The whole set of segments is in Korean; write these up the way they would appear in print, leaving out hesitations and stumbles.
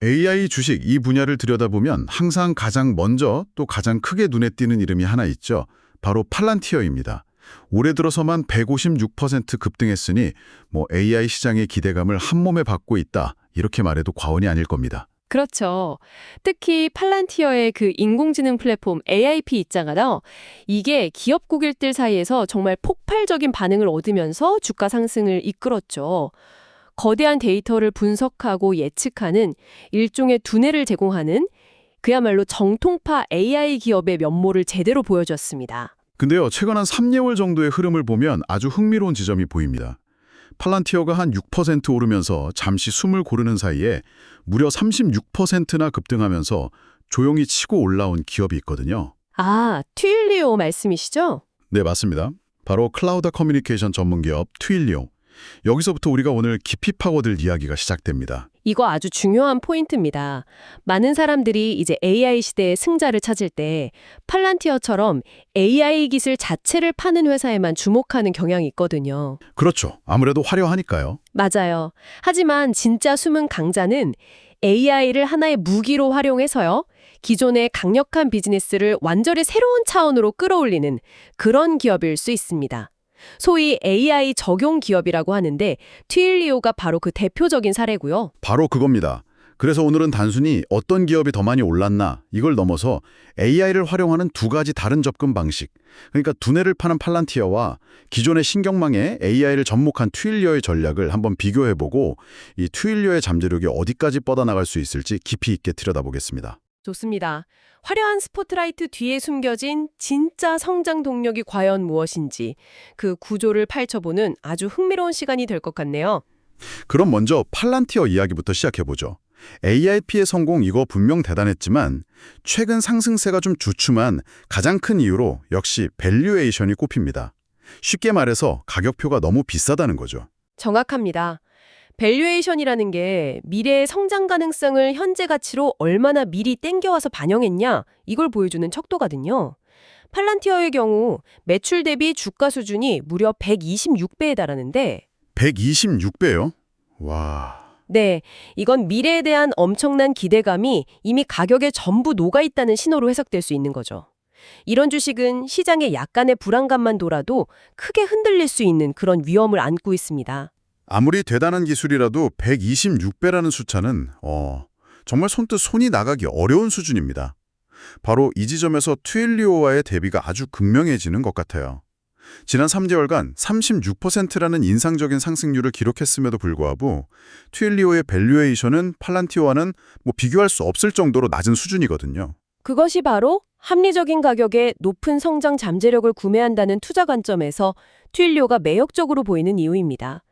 AI 주식 이 분야를 들여다보면 항상 가장 먼저 또 가장 크게 눈에 띄는 이름이 하나 있죠. 바로 팔란티어입니다. 올해 들어서만 156% 급등했으니 AI 시장의 기대감을 한몸에 받고 있다. 이렇게 말해도 과언이 아닐 겁니다. 그렇죠. 특히 팔란티어의 그 인공지능 플랫폼 AIP 있잖아요. 이게 기업 고객들 사이에서 정말 폭발적인 반응을 얻으면서 주가 상승을 이끌었죠. 거대한 데이터를 분석하고 예측하는 일종의 두뇌를 제공하는 그야말로 정통파 AI 기업의 면모를 제대로 보여줬습니다. 근데요, 최근 한 3개월 정도의 흐름을 보면 아주 흥미로운 지점이 보입니다. 팔란티어가 한 6% 오르면서 잠시 숨을 고르는 사이에 무려 36%나 급등하면서 조용히 치고 올라온 기업이 있거든요. 아, 트윌리오 말씀이시죠? 네, 맞습니다. 바로 클라우드 커뮤니케이션 전문 기업 트윌리오. 여기서부터 우리가 오늘 깊이 파고들 이야기가 시작됩니다. 이거 아주 중요한 포인트입니다. 많은 사람들이 이제 AI 시대의 승자를 찾을 때 팔란티어처럼 AI 기술 자체를 파는 회사에만 주목하는 경향이 있거든요. 그렇죠. 아무래도 화려하니까요. 맞아요. 하지만 진짜 숨은 강자는 AI를 하나의 무기로 활용해서요. 기존의 강력한 비즈니스를 완전히 새로운 차원으로 끌어올리는 그런 기업일 수 있습니다. 소위 AI 적용 기업이라고 하는데 트윌리오가 바로 그 대표적인 사례고요. 바로 그겁니다. 그래서 오늘은 단순히 어떤 기업이 더 많이 올랐나 이걸 넘어서 AI를 활용하는 두 가지 다른 접근 방식, 그러니까 두뇌를 파는 팔란티어와 기존의 신경망에 AI를 접목한 트윌리오의 전략을 한번 비교해보고 이 트윌리오의 잠재력이 어디까지 뻗어나갈 수 있을지 깊이 있게 들여다보겠습니다. 좋습니다. 화려한 스포트라이트 뒤에 숨겨진 진짜 성장 동력이 과연 무엇인지 그 구조를 파헤쳐보는 아주 흥미로운 시간이 될 것 같네요. 그럼 먼저 팔란티어 이야기부터 시작해보죠. AIP의 성공 이거 분명 대단했지만 최근 상승세가 좀 주춤한 가장 큰 이유로 역시 밸류에이션이 꼽힙니다. 쉽게 말해서 가격표가 너무 비싸다는 거죠. 정확합니다. 밸류에이션이라는 게 미래의 성장 가능성을 현재 가치로 얼마나 미리 땡겨와서 반영했냐 이걸 보여주는 척도거든요. 팔란티어의 경우 매출 대비 주가 수준이 무려 126배에 달하는데 126배요? 와... 네, 이건 미래에 대한 엄청난 기대감이 이미 가격에 전부 녹아있다는 신호로 해석될 수 있는 거죠. 이런 주식은 시장에 약간의 불안감만 돌아도 크게 흔들릴 수 있는 그런 위험을 안고 있습니다. 아무리 대단한 기술이라도 126배라는 숫자는 정말 손뜻 손이 나가기 어려운 수준입니다. 바로 이 지점에서 트윌리오와의 대비가 아주 극명해지는 것 같아요. 지난 3개월간 36%라는 인상적인 상승률을 기록했음에도 불구하고 트윌리오의 밸류에이션은 팔란티오와는 비교할 수 없을 정도로 낮은 수준이거든요. 그것이 바로 합리적인 가격에 높은 성장 잠재력을 구매한다는 투자 관점에서 트윌리오가 매력적으로 보이는 이유입니다.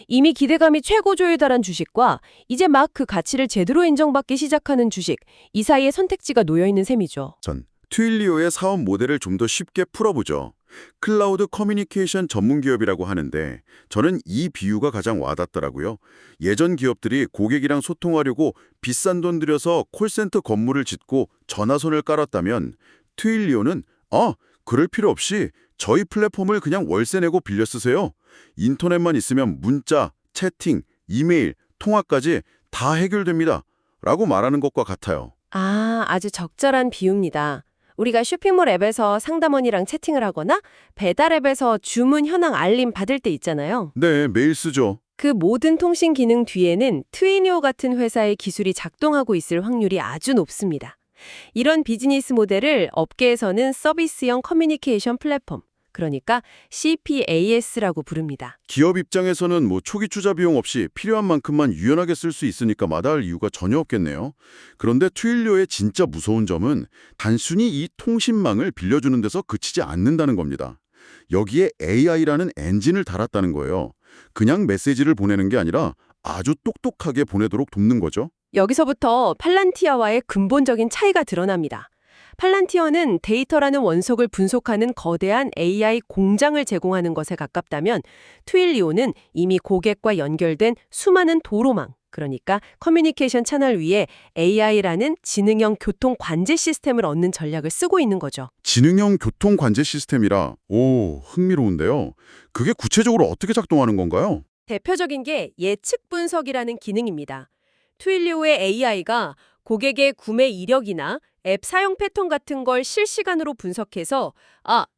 이미 기대감이 최고조에 달한 주식과 이제 막 그 가치를 제대로 인정받기 시작하는 주식, 이 사이에 선택지가 놓여있는 셈이죠. 전 트윌리오의 사업 모델을 좀 더 쉽게 풀어보죠. 클라우드 커뮤니케이션 전문 기업이라고 하는데 저는 이 비유가 가장 와닿더라고요. 예전 기업들이 고객이랑 소통하려고 비싼 돈 들여서 콜센터 건물을 짓고 전화선을 깔았다면 트윌리오는 그럴 필요 없이 저희 플랫폼을 그냥 월세 내고 빌려 쓰세요. 인터넷만 있으면 문자, 채팅, 이메일, 통화까지 다 해결됩니다. 라고 말하는 것과 같아요. 아주 적절한 비유입니다. 우리가 쇼핑몰 앱에서 상담원이랑 채팅을 하거나 배달 앱에서 주문 현황 알림 받을 때 있잖아요. 네, 매일 쓰죠. 그 모든 통신 기능 뒤에는 트위니오 같은 회사의 기술이 작동하고 있을 확률이 아주 높습니다. 이런 비즈니스 모델을 업계에서는 서비스형 커뮤니케이션 플랫폼, 그러니까 CPaaS라고 부릅니다. 기업 입장에서는 초기 투자 비용 없이 필요한 만큼만 유연하게 쓸 수 있으니까 마다할 이유가 전혀 없겠네요. 그런데 트윌리오의 진짜 무서운 점은 단순히 이 통신망을 빌려주는 데서 그치지 않는다는 겁니다. 여기에 AI라는 엔진을 달았다는 거예요. 그냥 메시지를 보내는 게 아니라 아주 똑똑하게 보내도록 돕는 거죠. 여기서부터 팔란티어와의 근본적인 차이가 드러납니다. 팔란티어는 데이터라는 원석을 분석하는 거대한 AI 공장을 제공하는 것에 가깝다면 트윌리오는 이미 고객과 연결된 수많은 도로망, 그러니까 커뮤니케이션 채널 위에 AI라는 지능형 교통 관제 시스템을 얻는 전략을 쓰고 있는 거죠. 지능형 교통 관제 시스템이라 흥미로운데요. 그게 구체적으로 어떻게 작동하는 건가요? 대표적인 게 예측 분석이라는 기능입니다. 트윌리오의 AI가 고객의 구매 이력이나 앱 사용 패턴 같은 걸 실시간으로 분석해서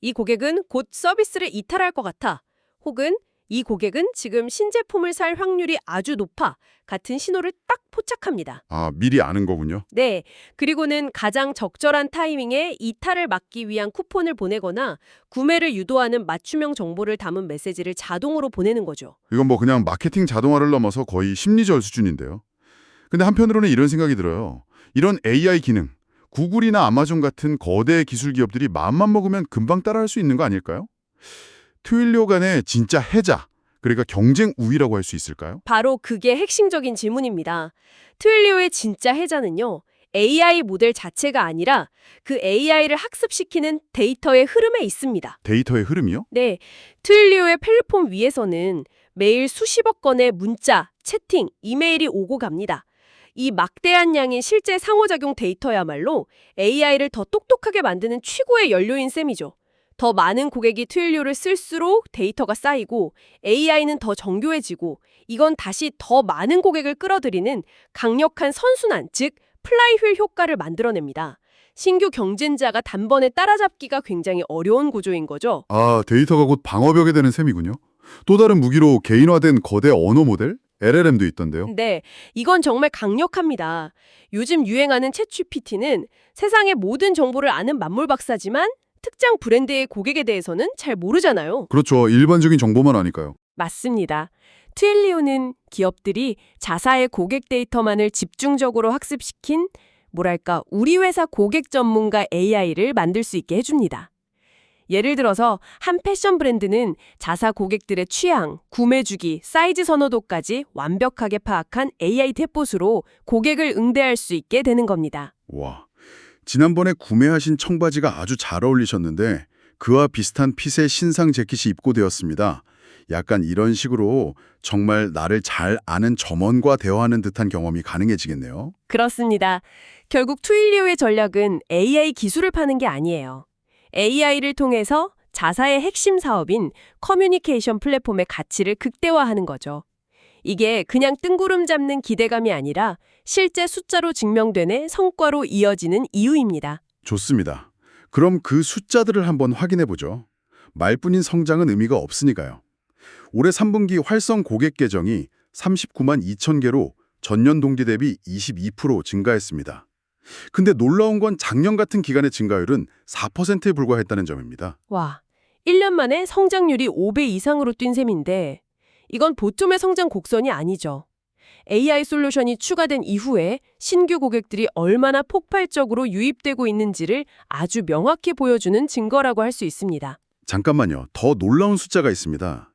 이 고객은 곧 서비스를 이탈할 것 같아. 혹은 이 고객은 지금 신제품을 살 확률이 아주 높아. 같은 신호를 딱 포착합니다. 아, 미리 아는 거군요. 네. 그리고는 가장 적절한 타이밍에 이탈을 막기 위한 쿠폰을 보내거나 구매를 유도하는 맞춤형 정보를 담은 메시지를 자동으로 보내는 거죠. 이건 뭐 그냥 마케팅 자동화를 넘어서 거의 심리전 수준인데요. 근데 한편으로는 이런 생각이 들어요. 이런 AI 기능, 구글이나 아마존 같은 거대 기술 기업들이 마음만 먹으면 금방 따라할 수 있는 거 아닐까요? 트윌리오 간의 진짜 해자, 그러니까 경쟁 우위라고 할 수 있을까요? 바로 그게 핵심적인 질문입니다. 트윌리오의 진짜 해자는요, AI 모델 자체가 아니라 그 AI를 학습시키는 데이터의 흐름에 있습니다. 데이터의 흐름이요? 네, 트윌리오의 플랫폼 위에서는 매일 수십억 건의 문자, 채팅, 이메일이 오고 갑니다. 이 막대한 양의 실제 상호작용 데이터야말로 AI를 더 똑똑하게 만드는 최고의 연료인 셈이죠. 더 많은 고객이 트윌리오를 쓸수록 데이터가 쌓이고 AI는 더 정교해지고 이건 다시 더 많은 고객을 끌어들이는 강력한 선순환, 즉 플라이휠 효과를 만들어냅니다. 신규 경쟁자가 단번에 따라잡기가 굉장히 어려운 구조인 거죠. 아, 데이터가 곧 방어벽이 되는 셈이군요. 또 다른 무기로 개인화된 거대 언어 모델? LLM도 있던데요. 네, 이건 정말 강력합니다. 요즘 유행하는 챗GPT는 세상의 모든 정보를 아는 만물 박사지만 특정 브랜드의 고객에 대해서는 잘 모르잖아요. 그렇죠. 일반적인 정보만 아니까요. 맞습니다. 트윌리오는 기업들이 자사의 고객 데이터만을 집중적으로 학습시킨 뭐랄까 우리 회사 고객 전문가 AI를 만들 수 있게 해줍니다. 예를 들어서 한 패션 브랜드는 자사 고객들의 취향, 구매 주기, 사이즈 선호도까지 완벽하게 파악한 AI 챗봇으로 고객을 응대할 수 있게 되는 겁니다. 와, 지난번에 구매하신 청바지가 아주 잘 어울리셨는데 그와 비슷한 핏의 신상 재킷이 입고되었습니다. 약간 이런 식으로 정말 나를 잘 아는 점원과 대화하는 듯한 경험이 가능해지겠네요. 그렇습니다. 결국 트윌리오의 전략은 AI 기술을 파는 게 아니에요. AI를 통해서 자사의 핵심 사업인 커뮤니케이션 플랫폼의 가치를 극대화하는 거죠. 이게 그냥 뜬구름 잡는 기대감이 아니라 실제 숫자로 증명되는 성과로 이어지는 이유입니다. 좋습니다. 그럼 그 숫자들을 한번 확인해 보죠. 말뿐인 성장은 의미가 없으니까요. 올해 3분기 활성 고객 계정이 39만 2천 개로 전년 동기 대비 22% 증가했습니다. 근데 놀라운 건 작년 같은 기간의 증가율은 4%에 불과했다는 점입니다. 와, 1년 만에 성장률이 5배 이상으로 뛴 셈인데 이건 보통의 성장 곡선이 아니죠. AI 솔루션이 추가된 이후에 신규 고객들이 얼마나 폭발적으로 유입되고 있는지를 아주 명확히 보여주는 증거라고 할 수 있습니다. 잠깐만요. 더 놀라운 숫자가 있습니다.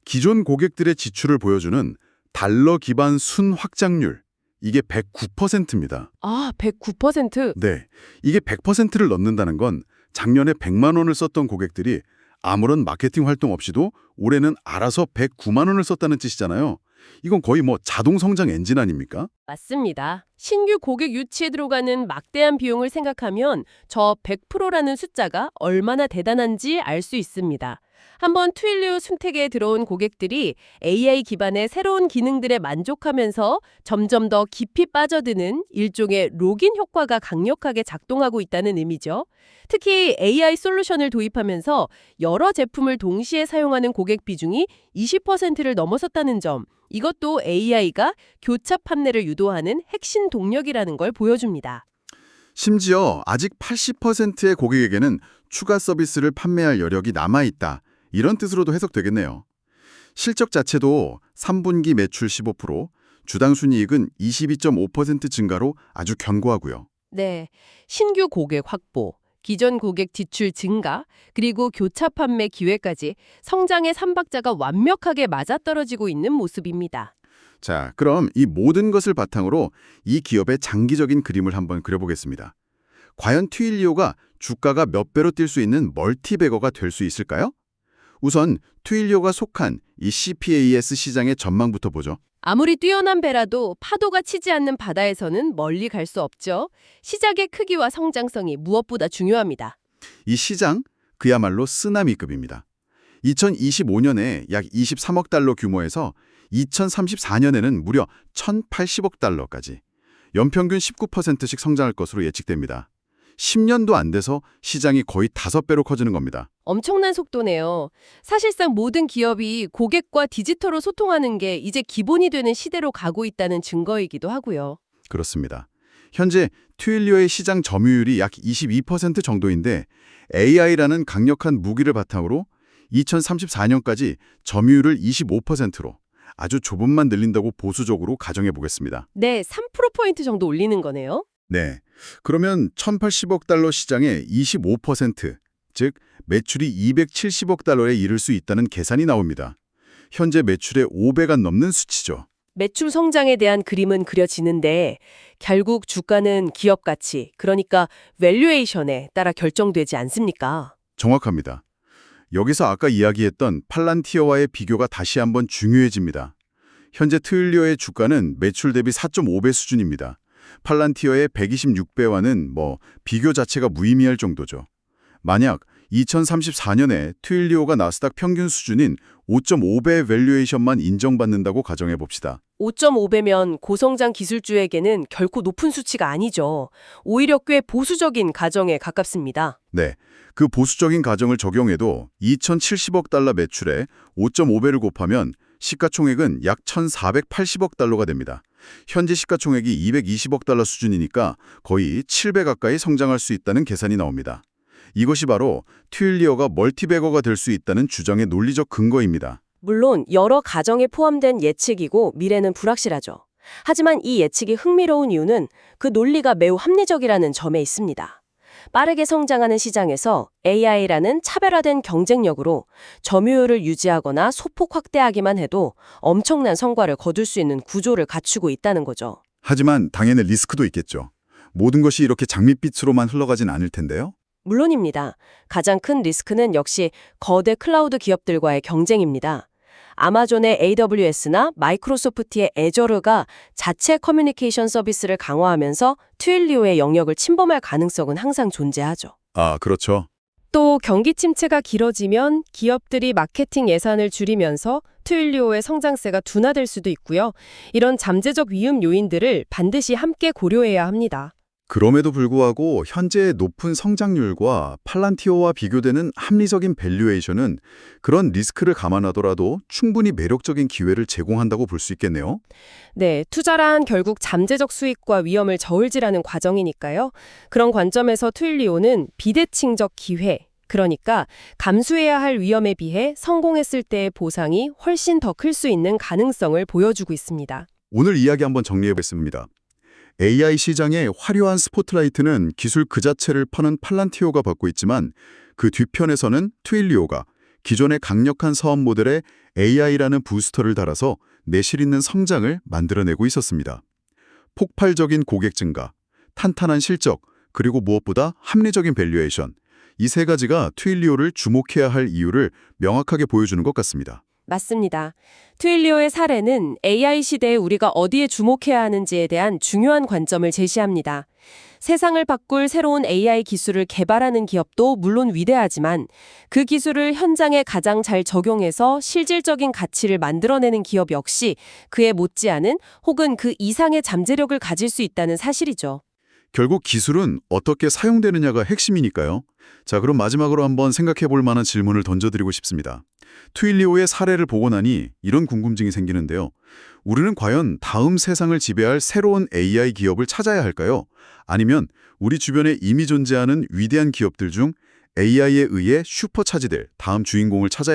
기존 고객들의 지출을 보여주는 달러 기반 순 확장률. 이게 109%입니다. 109%? 네, 이게 100%를 넣는다는 건 작년에 100만 원을 썼던 고객들이 아무런 마케팅 활동 없이도 올해는 알아서 109만 원을 썼다는 뜻이잖아요. 이건 거의 뭐 자동 성장 엔진 아닙니까? 맞습니다. 신규 고객 유치에 들어가는 막대한 비용을 생각하면 저 100%라는 숫자가 얼마나 대단한지 알 수 있습니다. 한번 트윌리오 생태계에 들어온 고객들이 AI 기반의 새로운 기능들에 만족하면서 점점 더 깊이 빠져드는 일종의 로긴 효과가 강력하게 작동하고 있다는 의미죠. 특히 AI 솔루션을 도입하면서 여러 제품을 동시에 사용하는 고객 비중이 20%를 넘어섰다는 점, 이것도 AI가 교차 판매를 유도하는 핵심 동력이라는 걸 보여줍니다. 심지어 아직 80%의 고객에게는 추가 서비스를 판매할 여력이 남아있다. 이런 뜻으로도 해석되겠네요. 실적 자체도 3분기 매출 15%, 주당 순이익은 22.5% 증가로 아주 견고하고요. 네, 신규 고객 확보, 기존 고객 지출 증가, 그리고 교차 판매 기회까지 성장의 삼박자가 완벽하게 맞아떨어지고 있는 모습입니다. 자, 그럼 이 모든 것을 바탕으로 이 기업의 장기적인 그림을 한번 그려보겠습니다. 과연 트윌리오가 주가가 몇 배로 뛸 수 있는 멀티배거가 될 수 있을까요? 우선 트윌리오가 속한 이 CPAS 시장의 전망부터 보죠. 아무리 뛰어난 배라도 파도가 치지 않는 바다에서는 멀리 갈 수 없죠. 시작의 크기와 성장성이 무엇보다 중요합니다. 이 시장, 그야말로 쓰나미급입니다. 2025년에 약 23억 달러 규모에서 2034년에는 무려 1,080억 달러까지 연평균 19%씩 성장할 것으로 예측됩니다. 10년도 안 돼서 시장이 거의 5배로 커지는 겁니다. 엄청난 속도네요. 사실상 모든 기업이 고객과 디지털로 소통하는 게 이제 기본이 되는 시대로 가고 있다는 증거이기도 하고요. 그렇습니다. 현재 트윌리오의 시장 점유율이 약 22% 정도인데 AI라는 강력한 무기를 바탕으로 2034년까지 점유율을 25%로 아주 조금만 늘린다고 보수적으로 가정해 보겠습니다. 네, 3%포인트 정도 올리는 거네요. 네. 그러면 1,080억 달러 시장의 25%, 즉 매출이 270억 달러에 이를 수 있다는 계산이 나옵니다. 현재 매출의 5배가 넘는 수치죠. 매출 성장에 대한 그림은 그려지는데 결국 주가는 기업 가치, 그러니까 밸류에이션에 따라 결정되지 않습니까? 정확합니다. 여기서 아까 이야기했던 팔란티어와의 비교가 다시 한번 중요해집니다. 현재 트윌리오의 주가는 매출 대비 4.5배 수준입니다. 팔란티어의 126배와는 비교 자체가 무의미할 정도죠. 만약 2034년에 트윌리오가 나스닥 평균 수준인 5.5배 밸류에이션만 인정받는다고 가정해 봅시다. 5.5배면 고성장 기술주에게는 결코 높은 수치가 아니죠. 오히려 꽤 보수적인 가정에 가깝습니다. 네, 그 보수적인 가정을 적용해도 2,070억 달러 매출에 5.5배를 곱하면 시가총액은 약 1,480억 달러가 됩니다. 현재 시가총액이 220억 달러 수준이니까 거의 7배 가까이 성장할 수 있다는 계산이 나옵니다. 이것이 바로 트윌리오가 멀티배거가 될 수 있다는 주장의 논리적 근거입니다. 물론 여러 가정에 포함된 예측이고 미래는 불확실하죠. 하지만 이 예측이 흥미로운 이유는 그 논리가 매우 합리적이라는 점에 있습니다. 빠르게 성장하는 시장에서 AI라는 차별화된 경쟁력으로 점유율을 유지하거나 소폭 확대하기만 해도 엄청난 성과를 거둘 수 있는 구조를 갖추고 있다는 거죠. 하지만 당연히 리스크도 있겠죠. 모든 것이 이렇게 장밋빛으로만 흘러가진 않을 텐데요. 물론입니다. 가장 큰 리스크는 역시 거대 클라우드 기업들과의 경쟁입니다. 아마존의 AWS나 마이크로소프트의 애저르가 자체 커뮤니케이션 서비스를 강화하면서 트윌리오의 영역을 침범할 가능성은 항상 존재하죠. 아, 그렇죠. 또 경기 침체가 길어지면 기업들이 마케팅 예산을 줄이면서 트윌리오의 성장세가 둔화될 수도 있고요. 이런 잠재적 위험 요인들을 반드시 함께 고려해야 합니다. 그럼에도 불구하고 현재의 높은 성장률과 팔란티오와 비교되는 합리적인 밸류에이션은 그런 리스크를 감안하더라도 충분히 매력적인 기회를 제공한다고 볼 수 있겠네요. 네, 투자란 결국 잠재적 수익과 위험을 저울질하는 과정이니까요. 그런 관점에서 트윌리오는 비대칭적 기회, 그러니까 감수해야 할 위험에 비해 성공했을 때의 보상이 훨씬 더 클 수 있는 가능성을 보여주고 있습니다. 오늘 이야기 한번 정리해보겠습니다. AI 시장의 화려한 스포트라이트는 기술 그 자체를 파는 팔란티오가 받고 있지만 그 뒤편에서는 트윌리오가 기존의 강력한 사업 모델에 AI라는 부스터를 달아서 내실 있는 성장을 만들어내고 있었습니다. 폭발적인 고객 증가, 탄탄한 실적, 그리고 무엇보다 합리적인 밸류에이션, 이 세 가지가 트윌리오를 주목해야 할 이유를 명확하게 보여주는 것 같습니다. 맞습니다. 트윌리오의 사례는 AI 시대에 우리가 어디에 주목해야 하는지에 대한 중요한 관점을 제시합니다. 세상을 바꿀 새로운 AI 기술을 개발하는 기업도 물론 위대하지만 그 기술을 현장에 가장 잘 적용해서 실질적인 가치를 만들어내는 기업 역시 그에 못지않은 혹은 그 이상의 잠재력을 가질 수 있다는 사실이죠. 결국 기술은 어떻게 사용되느냐가 핵심이니까요. 자, 그럼 마지막으로 한번 생각해 볼 만한 질문을 던져드리고 싶습니다. 트윌리오의 사례를 보고 나니 이런 궁금증이 생기는데요. 우리는 과연 다음 세상을 지배할 새로운 AI 기업을 찾아야 할까요? 아니면 우리 주변에 이미 존재하는 위대한 기업들 중 AI에 의해 슈퍼차지될 다음 주인공을 찾아야